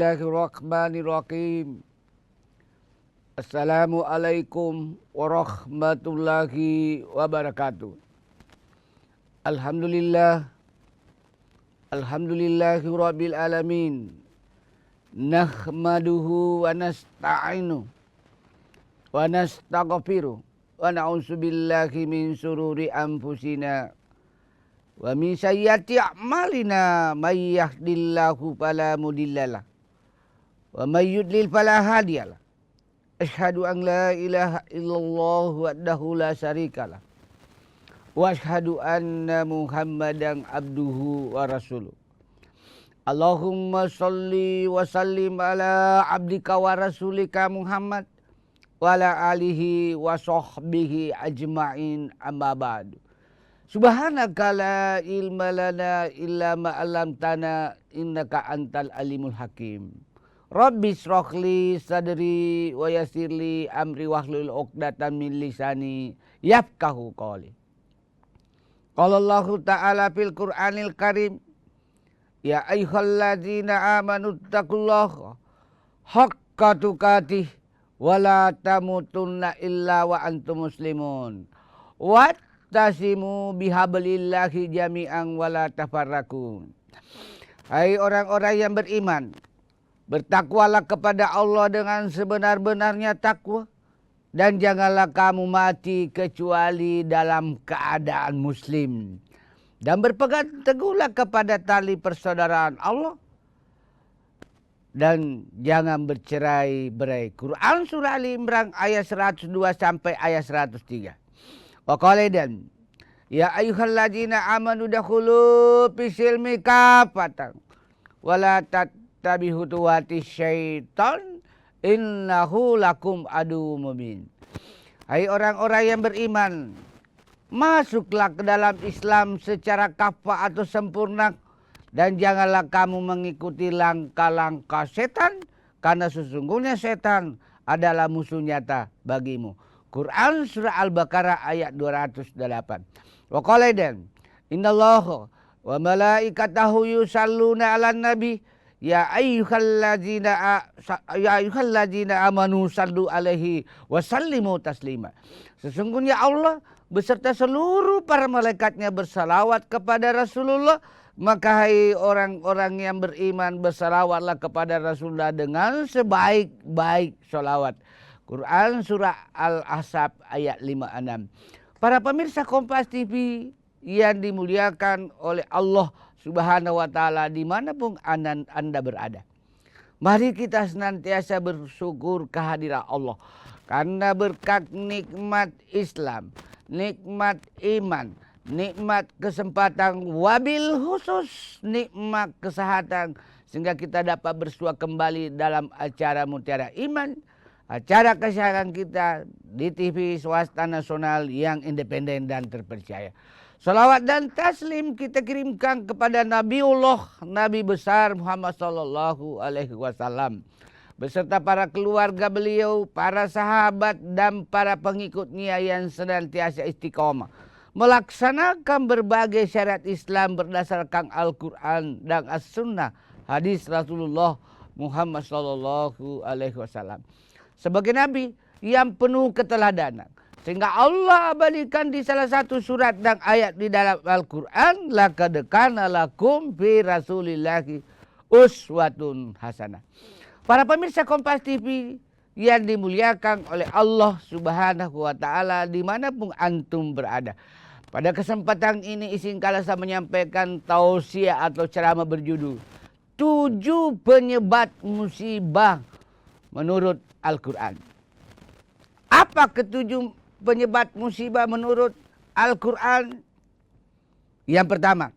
Bismillahirrahmanirrahim. Assalamualaikum warahmatullahi wabarakatuh. Alhamdulillah. Alhamdulillahi rabbil alamin. Nahmaduhu wa nasta'inu wa nastaghfiruh wa na'udzubillahi min sururi anfusina wa min sayyiati a'malina may yahdihillahu fala mudhillalah wa may yudlil fala hadiyalah. Asyhadu an la ilaha illallah wahdahu la syarikalah wa asyhadu anna Muhammadan abduhu wa rasuluh. Allahumma sholli wa sallim ala abdika wa rasulika Muhammad wa ala alihi wa sahbihi ajma'in, amma ba'du. Subhanaka la ilma lana illa ma 'allamtana innaka antal alimul hakim. Rabbi shrahli sadri wa yassirli amri wahlul 'uqdatam min lisani yafqahu qawli. Qala Allahu ta'ala fil Qur'anil Karim, ya ayyuhalladzina amanu taqullaha haqqa tuqatih wa la tamutunna illa wa antum muslimun. Wattasimu bihablillahi jami'an wa la tafarraqu. Hai orang-orang yang beriman, bertakwalah kepada Allah dengan sebenar-benarnya takwa, dan janganlah kamu mati kecuali dalam keadaan muslim. Dan berpegang teguhlah kepada tali persaudaraan Allah, dan jangan bercerai-berai. Quran surah Ali Imran ayat 102 sampai ayat 103. Wa qala dan ya ayyuhalladzina amanu dakhulu fisilmi kafatan wa la tattabi'u khutuwati syaitan innahu lakum aduwwum mubin. Hai orang-orang yang beriman, masuklah ke dalam Islam secara kafah atau sempurna, dan janganlah kamu mengikuti langkah-langkah setan, karena sesungguhnya setan adalah musuh nyata bagimu. Quran surah Al-Baqarah ayat 208. Wa qala dan innallaha wa malaikatahu yusalluna 'alan nabi ya ayyuhalladzina amanu sallu alaihi wa sallimu taslima. Sesungguhnya Allah beserta seluruh para malaikatnya bersalawat kepada Rasulullah, maka hai orang-orang yang beriman, bersalawatlah kepada Rasulullah dengan sebaik-baik salawat. Quran surah Al-Ahzab ayat 56. Para pemirsa Kompas TV yang dimuliakan oleh Allah Subhanahu wa ta'ala dimanapun anda berada, mari kita senantiasa bersyukur kehadiran Allah, karena berkat nikmat Islam, nikmat iman, nikmat kesempatan, wabil khusus nikmat kesehatan, sehingga kita dapat bersua kembali dalam acara Mutiara Iman, acara kesehatan kita di TV swasta nasional yang independen dan terpercaya. Salawat dan taslim kita kirimkan kepada Nabiullah, Nabi besar Muhammad sallallahu alaihi wasallam, beserta para keluarga beliau, para sahabat, dan para pengikutnya yang senantiasa istiqomah melaksanakan berbagai syariat Islam berdasarkan Al-Quran dan As-Sunnah, hadis Rasulullah Muhammad sallallahu alaihi wasallam, sebagai Nabi yang penuh keteladanan, sehingga Allah abadikan di salah satu surat dan ayat di dalam Al-Quran, laqad kana lakum fi rasulillahi uswatun hasanah. Para pemirsa Kompas TV yang dimuliakan oleh Allah Subhanahu wa ta'ala dimanapun antum berada, pada kesempatan ini izinkanlah saya menyampaikan tausiah atau ceramah berjudul 7 penyebab musibah menurut Al-Quran. Apa ketujuh penyebab musibah menurut Al-Quran? Yang pertama,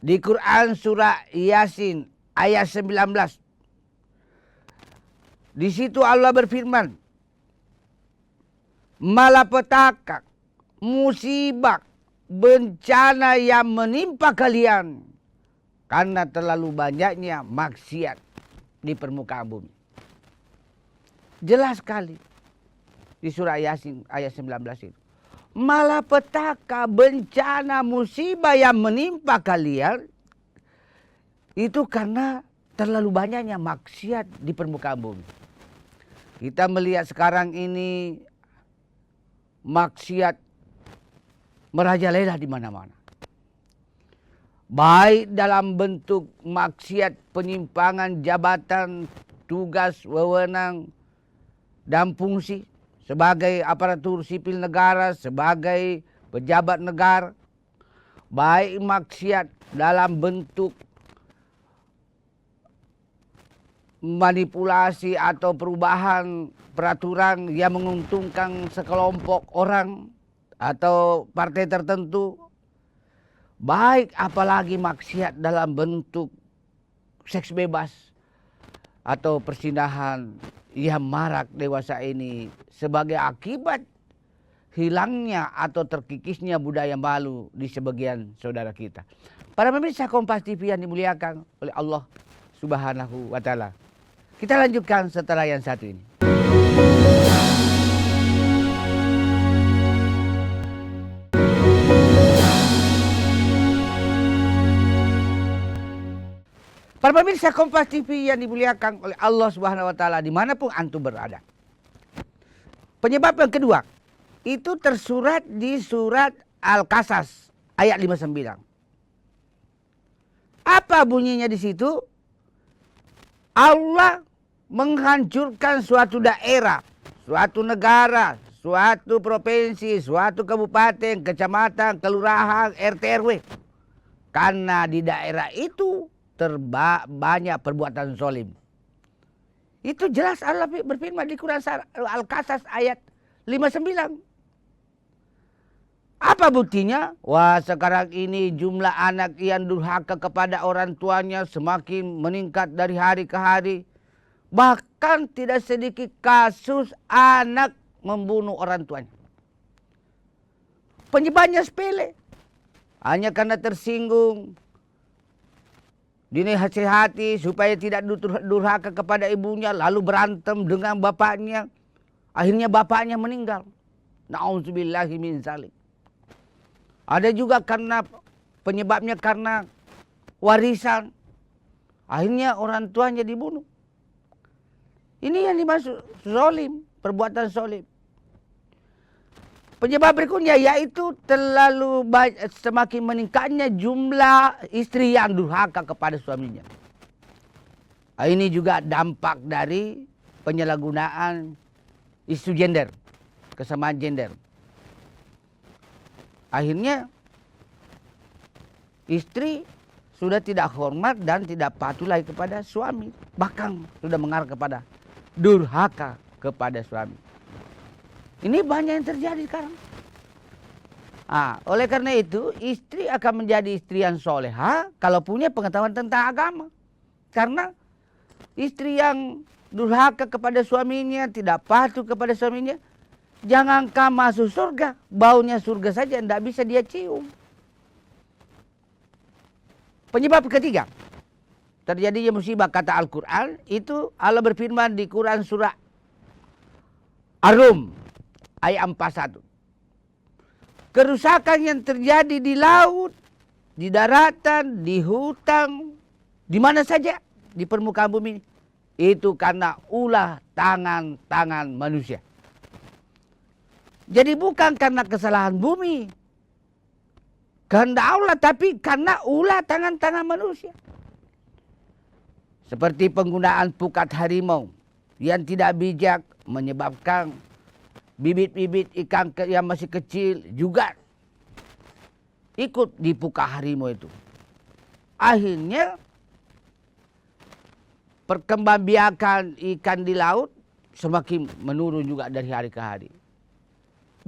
di Quran surah Yasin ayat 19. Di situ Allah berfirman, malapetaka, musibah, bencana yang menimpa kalian karena terlalu banyaknya maksiat di permukaan bumi. Jelas sekali di surah Yasin ayat 19 itu. Malapetaka, bencana, musibah yang menimpa kalian itu karena terlalu banyaknya maksiat di permukaan bumi. Kita melihat sekarang ini maksiat merajalela di mana-mana. Baik dalam bentuk maksiat penyimpangan jabatan, tugas, wewenang, dan fungsi sebagai aparatur sipil negara, sebagai pejabat negara. Baik maksiat dalam bentuk manipulasi atau perubahan peraturan yang menguntungkan sekelompok orang atau partai tertentu. Baik apalagi maksiat dalam bentuk seks bebas atau persinahan yang marak dewasa ini sebagai akibat hilangnya atau terkikisnya budaya malu di sebagian saudara kita. Para pemirsa Kompas TV yang dimuliakan oleh Allah Subhanahu wa Ta'ala. Kita lanjutkan setelah yang satu ini. Para pemirsa Kompas TV yang dimuliakan oleh Allah Subhanahu wa Ta'ala dimanapun antum berada. Penyebab yang kedua itu tersurat di surat Al-Qasas ayat 59. Apa bunyinya di situ? Allah menghancurkan suatu daerah, suatu negara, suatu provinsi, suatu kabupaten, kecamatan, kelurahan, RT RW. Karena di daerah itu banyak perbuatan zalim. Itu jelas Allah berfirman di Quran Al-Qasas ayat 59. Apa buktinya? Wah, sekarang ini jumlah anak yang durhaka kepada orang tuanya semakin meningkat dari hari ke hari. Bahkan tidak sedikit kasus anak membunuh orang tuanya. Penyebabnya sepele. Hanya karena tersinggung. Dinasihati supaya tidak durhaka kepada ibunya. Lalu berantem dengan bapaknya. Akhirnya bapaknya meninggal. Na'udzubillahi min zalik. Ada juga karena penyebabnya karena warisan. Akhirnya orang tuanya dibunuh. Ini yang dimaksud zalim, perbuatan zalim. Penyebab berikutnya yaitu semakin meningkatnya jumlah istri yang durhaka kepada suaminya. Ini juga dampak dari penyalahgunaan isu gender, kesamaan gender. Akhirnya istri sudah tidak hormat dan tidak patuh lagi kepada suami. Bahkan sudah mengarah kepada durhaka kepada suami. Ini banyak yang terjadi sekarang. Oleh karena itu istri akan menjadi istri yang soleha kalau punya pengetahuan tentang agama. Karena istri yang durhaka kepada suaminya, tidak patuh kepada suaminya, jangankan masuk surga, baunya surga saja tidak bisa dia cium. Penyebab ketiga, terjadinya musibah kata Al-Quran, itu Allah berfirman di Quran surah Ar-Rum ayat 41. Kerusakan yang terjadi di laut, di daratan, di hutan, di mana saja di permukaan bumi, itu karena ulah tangan-tangan manusia. Jadi bukan karena kesalahan bumi, kehendak Allah, tapi karena ulah tangan-tangan manusia. Seperti penggunaan pukat harimau yang tidak bijak menyebabkan bibit-bibit ikan yang masih kecil juga ikut dipukat harimau itu. Akhirnya perkembangbiakan ikan di laut semakin menurun juga dari hari ke hari.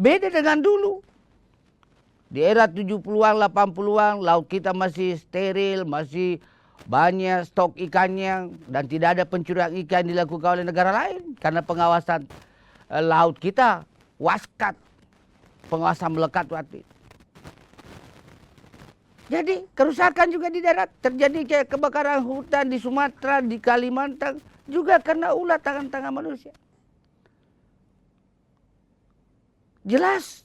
Beda dengan dulu. Di era 70-an, 80-an, laut kita masih steril, masih banyak stok ikannya, dan tidak ada pencurian ikan dilakukan oleh negara lain. Karena pengawasan laut kita, waskat, pengawasan melekat waktu itu. Jadi kerusakan juga di darat, terjadi kayak kebakaran hutan di Sumatera, di Kalimantan, juga karena ulah tangan-tangan manusia. Jelas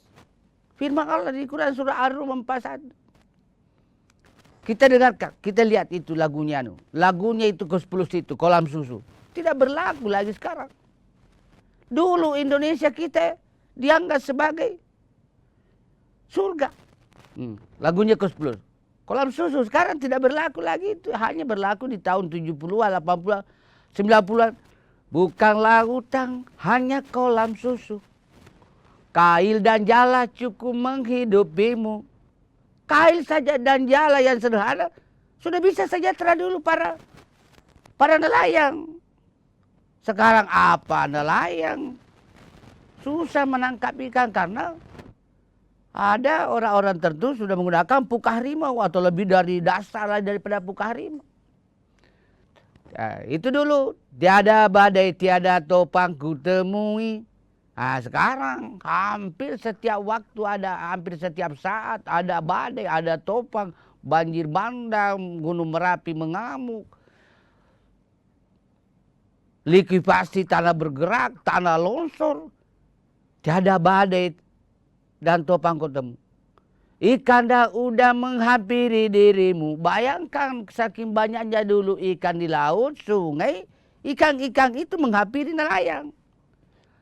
firman Allah di Quran surah Ar-Rum 41. Kita dengarkan, kita lihat itu lagunya. Lagunya itu ke-10 itu, Kolam Susu. Tidak berlaku lagi sekarang. Dulu Indonesia kita dianggap sebagai surga. Lagunya ke-10. Kolam Susu sekarang tidak berlaku lagi. Itu hanya berlaku di tahun 70-an, 80-an, 90-an. Bukan lautan, hanya kolam susu. Kail dan jala cukup menghidupimu. Kail saja dan jala yang sederhana sudah bisa sejahtera dulu para nelayan. Sekarang apa nelayan? Susah menangkap ikan karena ada orang-orang tertentu sudah menggunakan puka harimau atau lebih dari dasar daripada puka harimau. Nah, itu dulu. Tiada badai, tiada topang ku temui. Nah, sekarang hampir setiap waktu ada, hampir setiap saat ada badai, ada topang, banjir bandang, gunung Merapi mengamuk. Likuifaksi tanah bergerak, tanah longsor. Tiada badai dan topang ku temui. Ikan dah udah menghampiri dirimu. Bayangkan saking banyaknya dulu ikan di laut, sungai, ikan-ikan itu menghampiri nelayan.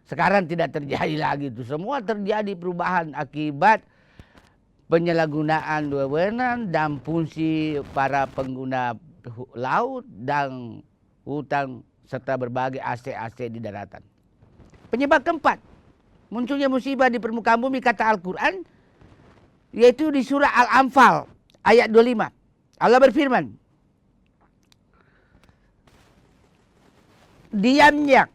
Sekarang tidak terjadi lagi itu. Semua terjadi perubahan akibat penyalahgunaan wewenang dan fungsi para pengguna laut dan hutan serta berbagai aset-aset di daratan. Penyebab keempat, munculnya musibah di permukaan bumi kata Al-Quran, yaitu di surah Al-Anfal ayat 25. Allah berfirman, diamnya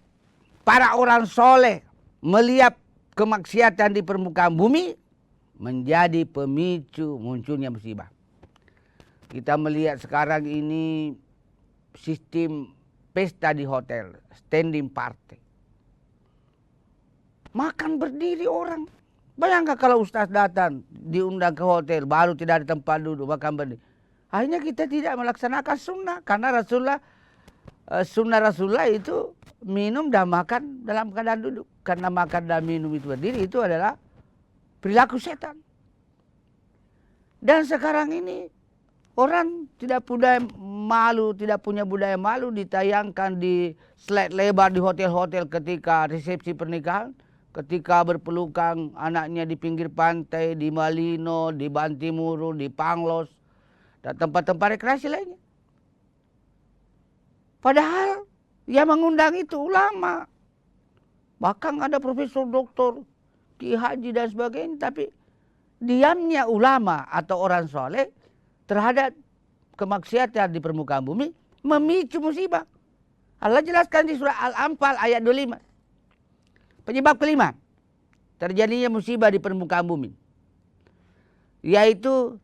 para orang soleh melihat kemaksiatan di permukaan bumi menjadi pemicu munculnya musibah. Kita melihat sekarang ini sistem pesta di hotel, standing party. Makan berdiri orang. Bayangkan kalau ustaz datang, diundang ke hotel, baru tidak ada tempat duduk, makan berdiri. Akhirnya kita tidak melaksanakan sunnah. Karena sunnah Rasulullah itu minum dan makan dalam keadaan duduk. Karena makan dan minum itu berdiri, itu adalah perilaku setan. Dan sekarang ini orang tidak punya malu, tidak punya budaya malu, ditayangkan di slide lebar di hotel-hotel ketika resepsi pernikahan. Ketika berpelukan anaknya di pinggir pantai, di Malino, di Bantimuru, di Panglos, dan tempat-tempat rekreasi lainnya. Padahal yang mengundang itu ulama. Bahkan ada profesor, doktor, Ki Haji dan sebagainya. Tapi diamnya ulama atau orang soleh terhadap kemaksiatan di permukaan bumi memicu musibah. Allah jelaskan di surah Al-Anfal ayat 25. Penyebab kelima terjadinya musibah di permukaan bumi, yaitu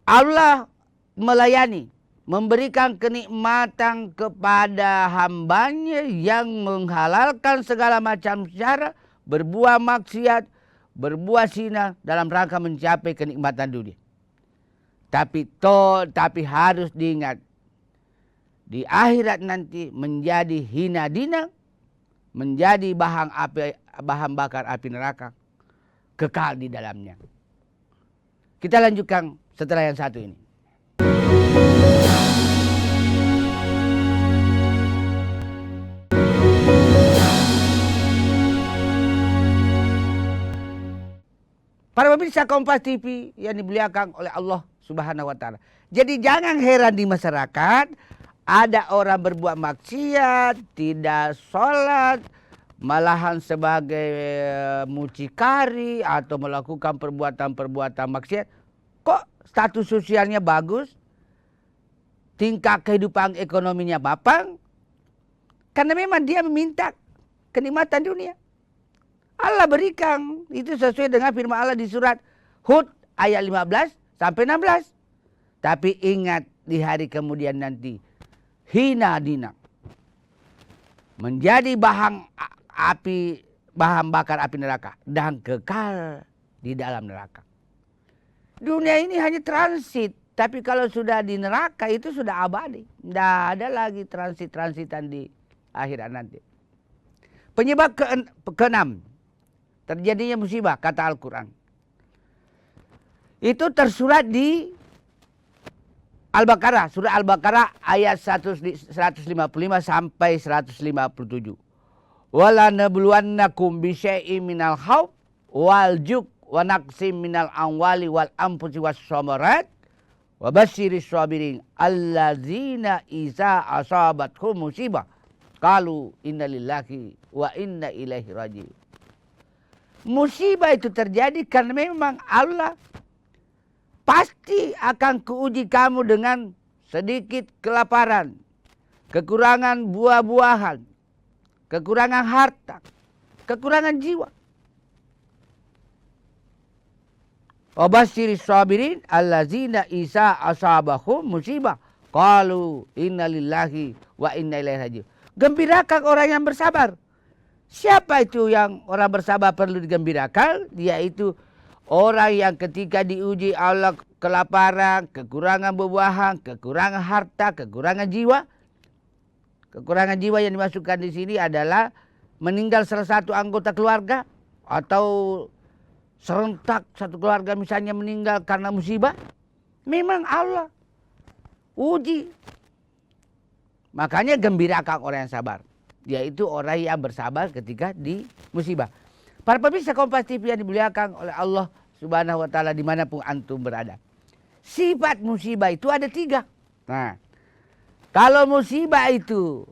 Allah melayani, memberikan kenikmatan kepada hambanya yang menghalalkan segala macam cara, berbuat maksiat, berbuat zina dalam rangka mencapai kenikmatan dunia. Tapi harus diingat, di akhirat nanti menjadi hina dina, menjadi bahan bakar api neraka, kekal di dalamnya. Kita lanjutkan setelah yang satu ini. Para pemirsa Kompas TV yang dimuliakan oleh Allah Subhanahu wa taala. Jadi jangan heran di masyarakat ada orang berbuat maksiat, tidak sholat, malahan sebagai mucikari atau melakukan perbuatan-perbuatan maksiat. Kok status sosialnya bagus? Tingkat kehidupan ekonominya mapan? Karena memang dia meminta kenikmatan dunia. Allah berikan, itu sesuai dengan firman Allah di surat Hud ayat 15 sampai 16. Tapi ingat di hari kemudian nanti, hina dina, menjadi bahan bakar api neraka dan kekal di dalam neraka. Dunia ini hanya transit, tapi kalau sudah di neraka itu sudah abadi. Tidak ada lagi transitan di akhirat nanti. Penyebab keenam terjadinya musibah kata Al-Quran, Itu tersurat di Al-Baqarah, surah Al-Baqarah ayat 155 sampai 157. Wala nabluwannakum bisyai'im minal khawf wal juk wa naqsim minal amwali wal anfusi was samarat wa basyiris sabirin allazina iza asabathum musibah qalu inna lillahi wa inna ilaihi raji'un. Musibah itu terjadi karena memang Allah pasti akan kuuji kamu dengan sedikit kelaparan, kekurangan buah-buahan, kekurangan harta, kekurangan jiwa. Wabasyiris sabirin allazina isa asabahum musibah qalu inna lillahi wa inna ilaihi raji'un. Gembirakan orang yang bersabar. Siapa itu yang orang bersabar perlu digembirakan? Yaitu orang yang ketika diuji Allah kelaparan, kekurangan buah-buahan, kekurangan harta, kekurangan jiwa. Kekurangan jiwa yang dimasukkan di sini adalah meninggal salah satu anggota keluarga atau serentak satu keluarga misalnya meninggal karena musibah. Memang Allah uji. Makanya gembirakan orang yang sabar. Yaitu orang yang bersabar ketika di musibah. Para pemirsa Kompas TV yang dimuliakan oleh Allah Subhanahu wa Ta'ala dimanapun antum berada. Sifat musibah itu ada 3. Nah, kalau musibah itu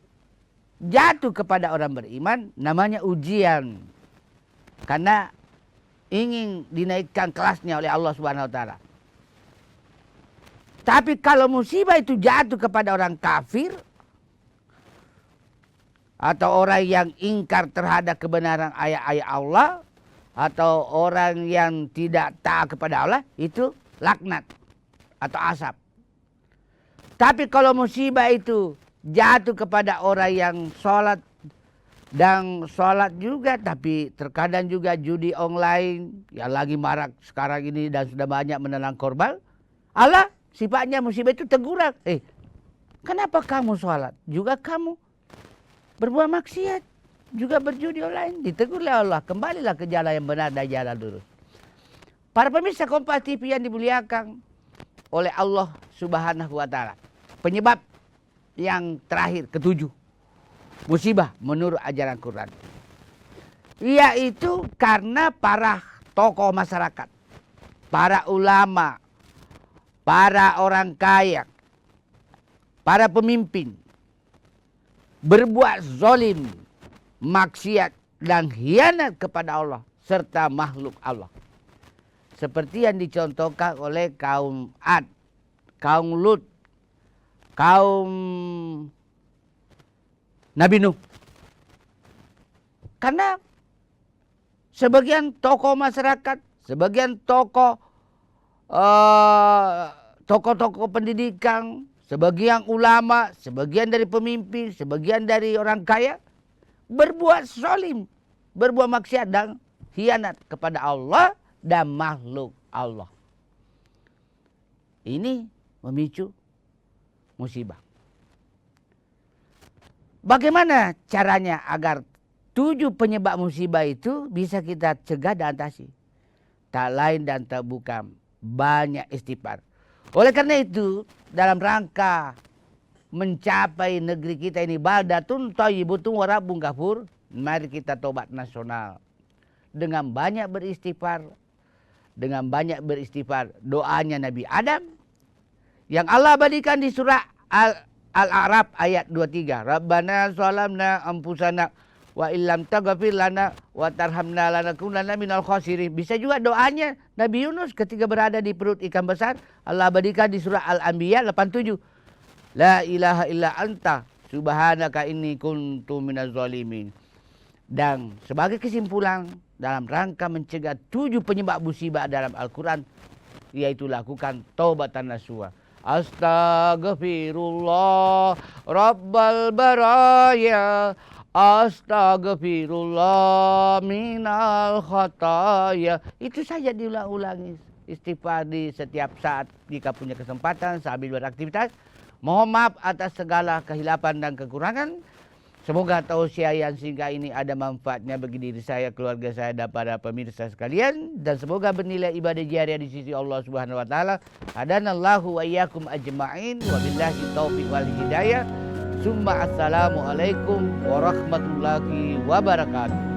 jatuh kepada orang beriman, namanya ujian. Karena ingin dinaikkan kelasnya oleh Allah Subhanahu wa Ta'ala. Tapi kalau musibah itu jatuh kepada orang kafir, atau orang yang ingkar terhadap kebenaran ayat-ayat Allah, atau orang yang tidak taat kepada Allah, itu laknat atau asap. Tapi kalau musibah itu jatuh kepada orang yang sholat dan sholat juga, tapi terkadang juga judi online yang lagi marak sekarang ini dan sudah banyak menelan korban, Allah sifatnya musibah itu teguran. Kenapa kamu sholat? Juga kamu berbuat maksiat, juga berjudi online, ditegur oleh Allah. Kembalilah ke jalan yang benar dan jalan lurus. Para pemirsa Kompas TV yang dimuliakan oleh Allah Subhanahu wa Ta'ala. Penyebab yang terakhir, ke-7, musibah menurut ajaran Quran, yaitu karena para tokoh masyarakat, para ulama, para orang kaya, para pemimpin berbuat zalim, maksiat dan khianat kepada Allah serta makhluk Allah. Seperti yang dicontohkan oleh kaum Ad, kaum Lut, kaum Nabi Nuh. Karena sebagian tokoh masyarakat, sebagian tokoh pendidikan, sebagian ulama, sebagian dari pemimpin, sebagian dari orang kaya berbuat zalim, berbuat maksiat dan khianat kepada Allah dan makhluk Allah. Ini memicu musibah. Bagaimana caranya agar 7 penyebab musibah itu bisa kita cegah dan atasi? Tak lain dan tak bukan banyak istighfar. Oleh karena itu, dalam rangka mencapai negeri kita ini baldatun thayyibatun wa rabbun ghafur, mari kita tobat nasional dengan banyak beristighfar, doanya Nabi Adam yang Allah abadikan di surah Al-A'raf ayat 23. Rabbana zalamna anfusana wa illam taghfir lana wa tarhamna lanakunanna minal khasirin. Bisa juga doanya Nabi Yunus ketika berada di perut ikan besar. Allah abadikan di surah Al-Anbiya 87. La ilaha illa anta subhanaka inni kuntu minaz zalimin. Dan sebagai kesimpulan dalam rangka mencegah 7 penyebab musibah dalam Al-Quran, yaitu lakukan taubatan nasuha. Astaghfirullah Rabbal baraya, astaghfirullah minal khataya. Itu saja diulang-ulangi istighfar di setiap saat jika punya kesempatan sambil beraktivitas. Mohon maaf atas segala kehilapan dan kekurangan. Semoga tausiah yang singkat ini ada manfaatnya bagi diri saya, keluarga saya, dan para pemirsa sekalian. Dan semoga bernilai ibadah jariah di sisi Allah Subhanahu wa Ta'ala. Hadanallahu wa iyyakum ajma'in. Wabillahi taufiq wal hidayah. Summa assalamualaikum warahmatullahi wabarakatuh.